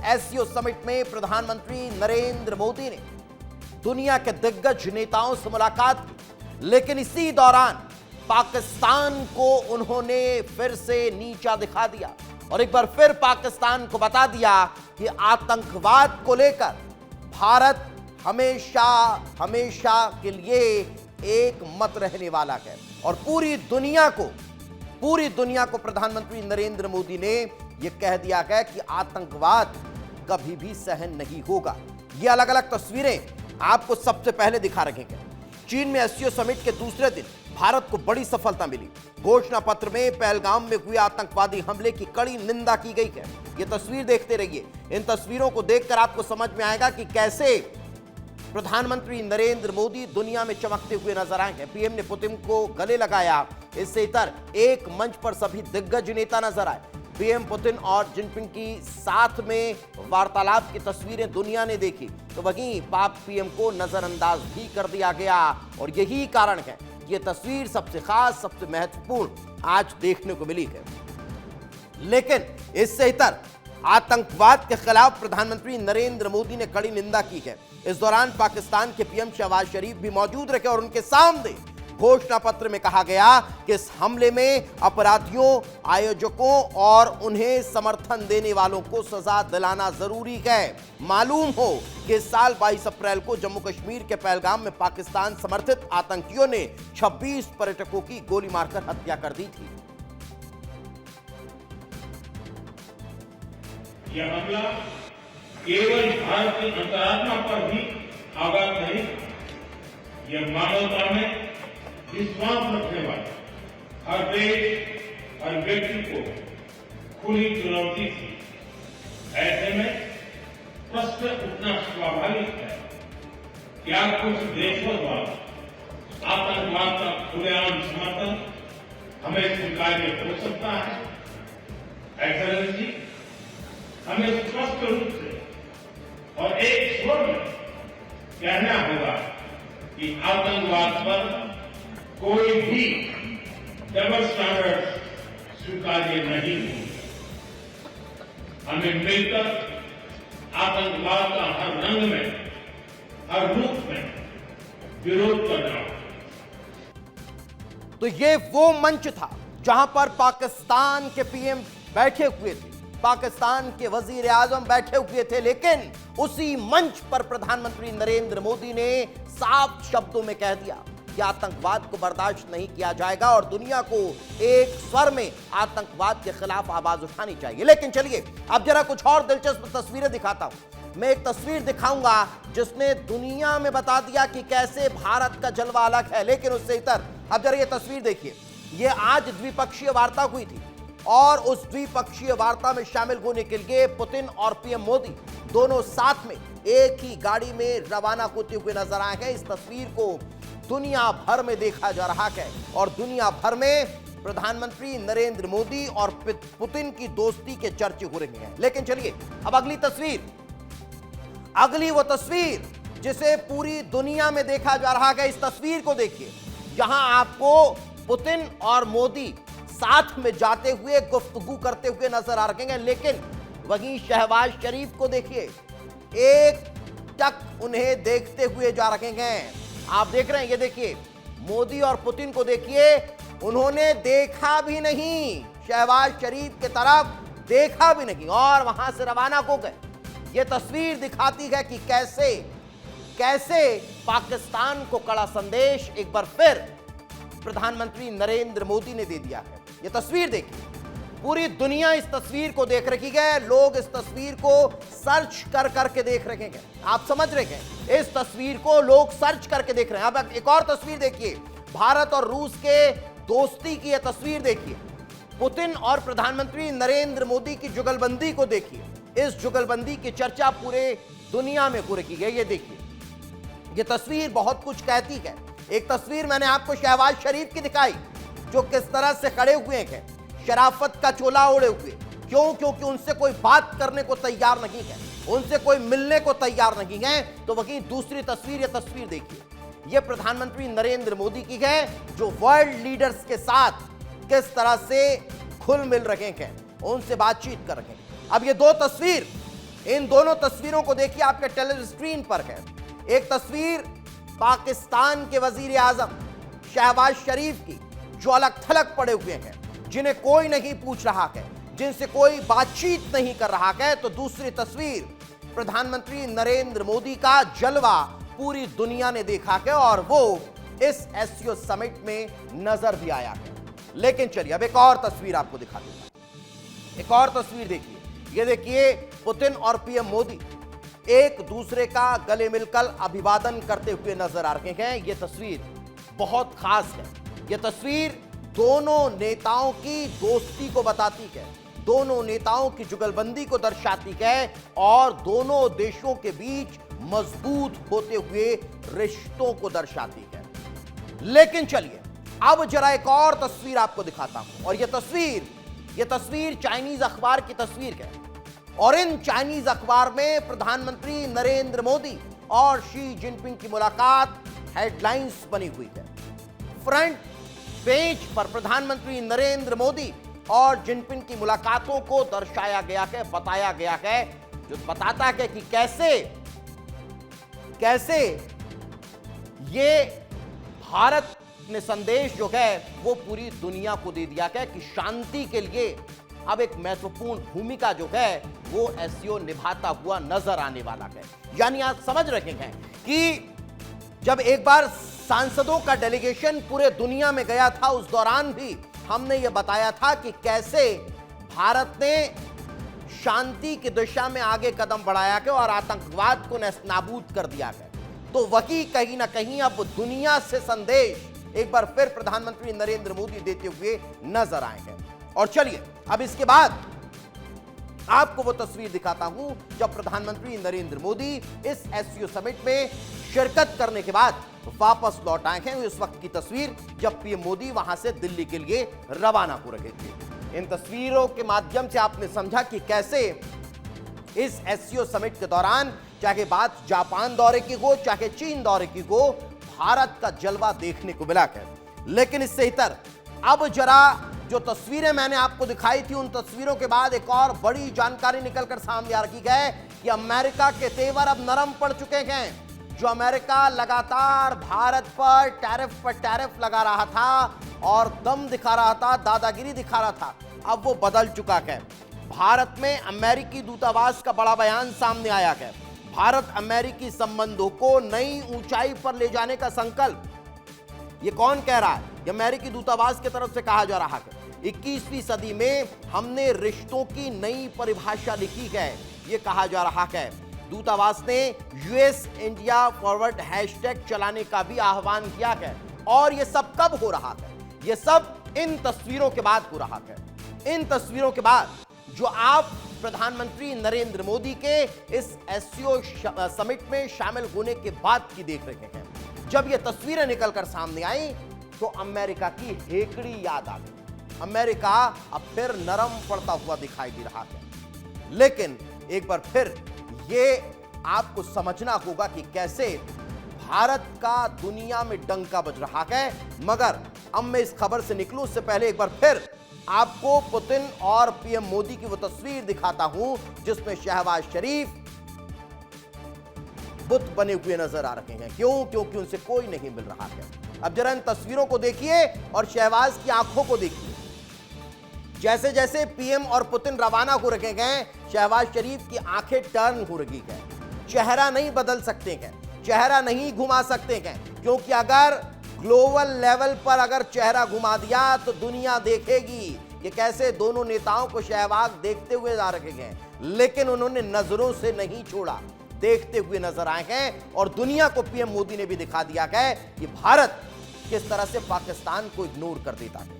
SCO summit में प्रधानमंत्री नरेंद्र मोदी ने दुनिया के दिग्गज नेताओं से मुलाकात की, लेकिन इसी दौरान पाकिस्तान को उन्होंने फिर से नीचा दिखा दिया और एक बार फिर पाकिस्तान को बता दिया कि आतंकवाद को लेकर भारत हमेशा हमेशा के लिए एक मत रहने वाला है और पूरी दुनिया को प्रधानमंत्री नरेंद्र मोदी ने यह कह दिया है कि आतंकवाद कभी भी सहन नहीं होगा। ये अलग अलग तस्वीरें आपको सबसे पहले दिखा रखेंगे। चीन में एससीओ समिट के दूसरे दिन भारत को बड़ी सफलता मिली। घोषणा पत्र में पहलगाम में हुए आतंकवादी हमले की कड़ी निंदा की गई है। ये तस्वीर देखते रहिए। इन तस्वीरों को देखकर आपको समझ में आएगा कि कैसे प्रधानमंत्री नरेंद्र मोदी दुनिया में चमकते हुए नजर आए हैं। पीएम ने पुतिन को गले लगाया। इससे इतर एक मंच पर सभी दिग्गज नेता नजर आए। पीएम पुतिन और जिनपिंग की साथ में वार्तालाप की तस्वीरें दुनिया ने देखी, तो वहीं पाक पीएम को नजरअंदाज भी कर दिया गया और यही कारण है ये तस्वीर सबसे खास, सबसे महत्वपूर्ण आज देखने को मिली है। लेकिन इससे इतर आतंकवाद के खिलाफ प्रधानमंत्री नरेंद्र मोदी ने कड़ी निंदा की है। इस दौरान पाकिस्तान के पीएम शहबाज शरीफ भी मौजूद रहे और उनके सामने घोषणा पत्र में कहा गया कि इस हमले में अपराधियों, आयोजकों और उन्हें समर्थन देने वालों को सजा दिलाना जरूरी है। मालूम हो कि इस साल 22 अप्रैल को जम्मू कश्मीर के पहलगाम में पाकिस्तान समर्थित आतंकियों ने 26 पर्यटकों की गोली मारकर हत्या कर दी थी। यह हमला केवल भारत की अंतरात्मा पर ही आघात नहीं, यह मानवता में विश्वास रखने वाले हर देश, हर व्यक्ति को खुली चुनौती थी। ऐसे में प्रश्न उठना स्वाभाविक है, क्या कुछ देशों द्वारा आतंकवाद का खुलेआम समर्थन हमें स्वीकार्य हो सकता है? एक्सेलेंसी, हमें स्पष्ट रूप से और एक स्वर में कहना होगा कि आतंकवाद पर कोई भी डबल स्टैंडर्ड स्वीकार्य नहीं होगा। हमें मिलकर आतंकवाद का हर रंग में, हर रूप में विरोध करना होगा। तो ये वो मंच था जहां पर पाकिस्तान के पीएम बैठे हुए थे, पाकिस्तान के वजीर आजम बैठे हुए थे, लेकिन उसी मंच पर प्रधानमंत्री नरेंद्र मोदी ने साफ शब्दों में कह दिया कि आतंकवाद को बर्दाश्त नहीं किया जाएगा और दुनिया को एक स्वर में आतंकवाद के खिलाफ आवाज उठानी चाहिए। लेकिन चलिए अब जरा कुछ और दिलचस्प तस्वीरें दिखाता हूं। मैं एक तस्वीर दिखाऊंगा जिसने दुनिया में बता दिया कि कैसे भारत का जलवा अलग है। लेकिन उससे इतर अब जरा ये तस्वीर देखिए। ये आज द्विपक्षीय वार्ता हुई थी और उस द्विपक्षीय वार्ता में शामिल होने के लिए पुतिन और पीएम मोदी दोनों साथ में एक ही गाड़ी में रवाना होते हुए नजर आए हैं। इस तस्वीर को दुनिया भर में देखा जा रहा है और दुनिया भर में प्रधानमंत्री नरेंद्र मोदी और पुतिन की दोस्ती के चर्चे हो रहे हैं। लेकिन चलिए अब अगली वो तस्वीर जिसे पूरी दुनिया में देखा जा रहा है, इस तस्वीर को देखिए। जहां आपको पुतिन और मोदी साथ में जाते हुए गुफ्तगू करते हुए नजर आ रहे हैं, लेकिन वहीं शहबाज शरीफ को देखिए, एक टक उन्हें देखते हुए जा रहे हैं। आप देख रहे हैं, ये देखिए मोदी और पुतिन को देखिए, उन्होंने देखा भी नहीं, शहबाज शरीफ की तरफ देखा भी नहीं और वहां से रवाना हो गए। ये तस्वीर दिखाती है कि कैसे पाकिस्तान को कड़ा संदेश एक बार फिर प्रधानमंत्री नरेंद्र मोदी ने दे दिया है। ये तस्वीर देखिए, पूरी दुनिया इस तस्वीर को देख रही है। लोग इस तस्वीर को सर्च कर करके देख रहे हैं। आप समझ रहे हैं, इस तस्वीर को लोग सर्च करके देख रहे हैं। अब एक और तस्वीर देखिए, भारत और रूस के दोस्ती की यह तस्वीर देखिए। पुतिन और प्रधानमंत्री नरेंद्र मोदी की जुगलबंदी को देखिए। इस जुगलबंदी की चर्चा पूरे दुनिया में हो रही है। ये देखिए, ये तस्वीर बहुत कुछ कहती है। एक तस्वीर मैंने आपको शहबाज शरीफ की दिखाई, जो किस तरह से खड़े हुए हैं, शराफत का चोला ओढ़े हुए। क्यों? क्योंकि उनसे कोई बात करने को तैयार नहीं है, उनसे कोई मिलने को तैयार नहीं है। तो वहीं दूसरी तस्वीर, ये तस्वीर देखिए, ये प्रधानमंत्री नरेंद्र मोदी की है, जो वर्ल्ड लीडर्स के साथ किस तरह से खुल मिल रहे हैं, उनसे बातचीत कर रहे हैं। अब ये दो तस्वीर इन दोनों तस्वीरों को देखिए, आपके टेलीविजन स्क्रीन पर है। एक तस्वीर पाकिस्तान के वजीर आजम शहबाज शरीफ की, जो अलग थलग पड़े हुए हैं, जिन्हें कोई नहीं पूछ रहा है, जिनसे कोई बातचीत नहीं कर रहा है। तो दूसरी तस्वीर प्रधानमंत्री नरेंद्र मोदी का जलवा पूरी दुनिया ने देखा है और वो इस एससीओ समिट में नजर भी आया है। लेकिन चलिए अब एक और तस्वीर आपको दिखा दूंगा। एक और तस्वीर देखिए, ये देखिए पुतिन और पीएम मोदी एक दूसरे का गले मिलकर अभिवादन करते हुए नजर आ रहे हैं। यह तस्वीर बहुत खास है। यह तस्वीर दोनों नेताओं की दोस्ती को बताती है, दोनों नेताओं की जुगलबंदी को दर्शाती है और दोनों देशों के बीच मजबूत होते हुए रिश्तों को दर्शाती है। लेकिन चलिए अब जरा एक और तस्वीर आपको दिखाता हूं, और यह तस्वीर चाइनीज अखबार की तस्वीर है। और इन चाइनीज अखबार में प्रधानमंत्री नरेंद्र मोदी और शी जिनपिंग की मुलाकात हेडलाइंस बनी हुई है। फ्रंट पेज पर प्रधानमंत्री नरेंद्र मोदी और जिनपिंग की मुलाकातों को दर्शाया गया है, बताया गया है, जो बताता है कि कैसे ये भारत ने संदेश जो है वो पूरी दुनिया को दे दिया है कि शांति के लिए अब एक महत्वपूर्ण भूमिका जो है वो एससीओ निभाता हुआ नजर आने वाला है। यानी आप समझ रहे हैं कि जब एक बार सांसदों का डेलीगेशन पूरे दुनिया में गया था, उस दौरान भी हमने ये बताया था कि कैसे भारत ने शांति की दिशा में आगे कदम बढ़ाया है और आतंकवाद को नाबूद कर दिया है। तो वही कहीं ना कहीं अब दुनिया से संदेश एक बार फिर प्रधानमंत्री नरेंद्र मोदी देते हुए नजर आए हैं। और चलिए अब इसके बाद आपको वो तस्वीर दिखाता हूं जब प्रधानमंत्री नरेंद्र मोदी इस एससीओ समिट में शिरकत करने के बाद वापस लौट आए हैं। इस वक्त की तस्वीर जब पीएम मोदी वहां से दिल्ली के लिए रवाना हो रहे थे। इन तस्वीरों के माध्यम से आपने समझा कि कैसे इस एससीओ समिट के दौरान चाहे बात जापान दौरे की हो, चाहे चीन दौरे की हो, भारत का जलवा देखने को मिला है। लेकिन इससे इतर अब जरा जो तस्वीरें मैंने आपको दिखाई थी, उन तस्वीरों के बाद एक और बड़ी जानकारी निकलकर सामने आ रही है कि अमेरिका के तेवर अब नरम पड़ चुके हैं। जो अमेरिका लगातार भारत पर टैरिफ लगा रहा था और दम दिखा रहा था, दादागिरी दिखा रहा था, अब वो बदल चुका है। भारत में अमेरिकी दूतावास का बड़ा बयान सामने आया है। भारत अमेरिकी संबंधों को नई ऊंचाई पर ले जाने का संकल्प, ये कौन कह रहा है? ये अमेरिकी दूतावास की तरफ से कहा जा रहा है। 21वीं सदी में हमने रिश्तों की नई परिभाषा लिखी है, ये कहा जा रहा है। दूतावास ने यूएस इंडिया फॉरवर्ड हैशटैग चलाने का भी आह्वान किया है। और ये सब कब हो रहा है? ये सब इन तस्वीरों के बाद हो रहा है। इन तस्वीरों के बाद जो आप प्रधानमंत्री नरेंद्र मोदी के इस एससीओ समिट में शामिल होने के बाद की देख रहे हैं। जब ये तस्वीरें निकलकर सामने आई तो अमेरिका की हेकड़ी याद आ गई। अमेरिका अब फिर नरम पड़ता हुआ दिखाई दे रहा है। लेकिन एक बार फिर ये आपको समझना होगा कि कैसे भारत का दुनिया में डंका बज रहा है। मगर अब मैं इस खबर से निकलूं उससे पहले एक बार फिर आपको पुतिन और पीएम मोदी की वो तस्वीर दिखाता हूं जिसमें शहबाज शरीफ बुत बने हुए नजर आ रहे हैं। क्यों? क्योंकि उनसे कोई नहीं मिल रहा है। अब जरा इन तस्वीरों को देखिए और शहबाज की आंखों को देखिए। जैसे जैसे पीएम और पुतिन रवाना हो रखे हैं, शहबाज शरीफ की आंखें टर्न हो रही है। चेहरा नहीं बदल सकते हैं, चेहरा नहीं घुमा सकते हैं, क्योंकि अगर ग्लोबल लेवल पर अगर चेहरा घुमा दिया तो दुनिया देखेगी कि कैसे दोनों नेताओं को शहबाज देखते हुए जा रहे हैं। लेकिन उन्होंने नजरों से नहीं छोड़ा, देखते हुए नजर आए हैं। और दुनिया को पीएम मोदी ने भी दिखा दिया है कि भारत किस तरह से पाकिस्तान को इग्नोर कर देता है।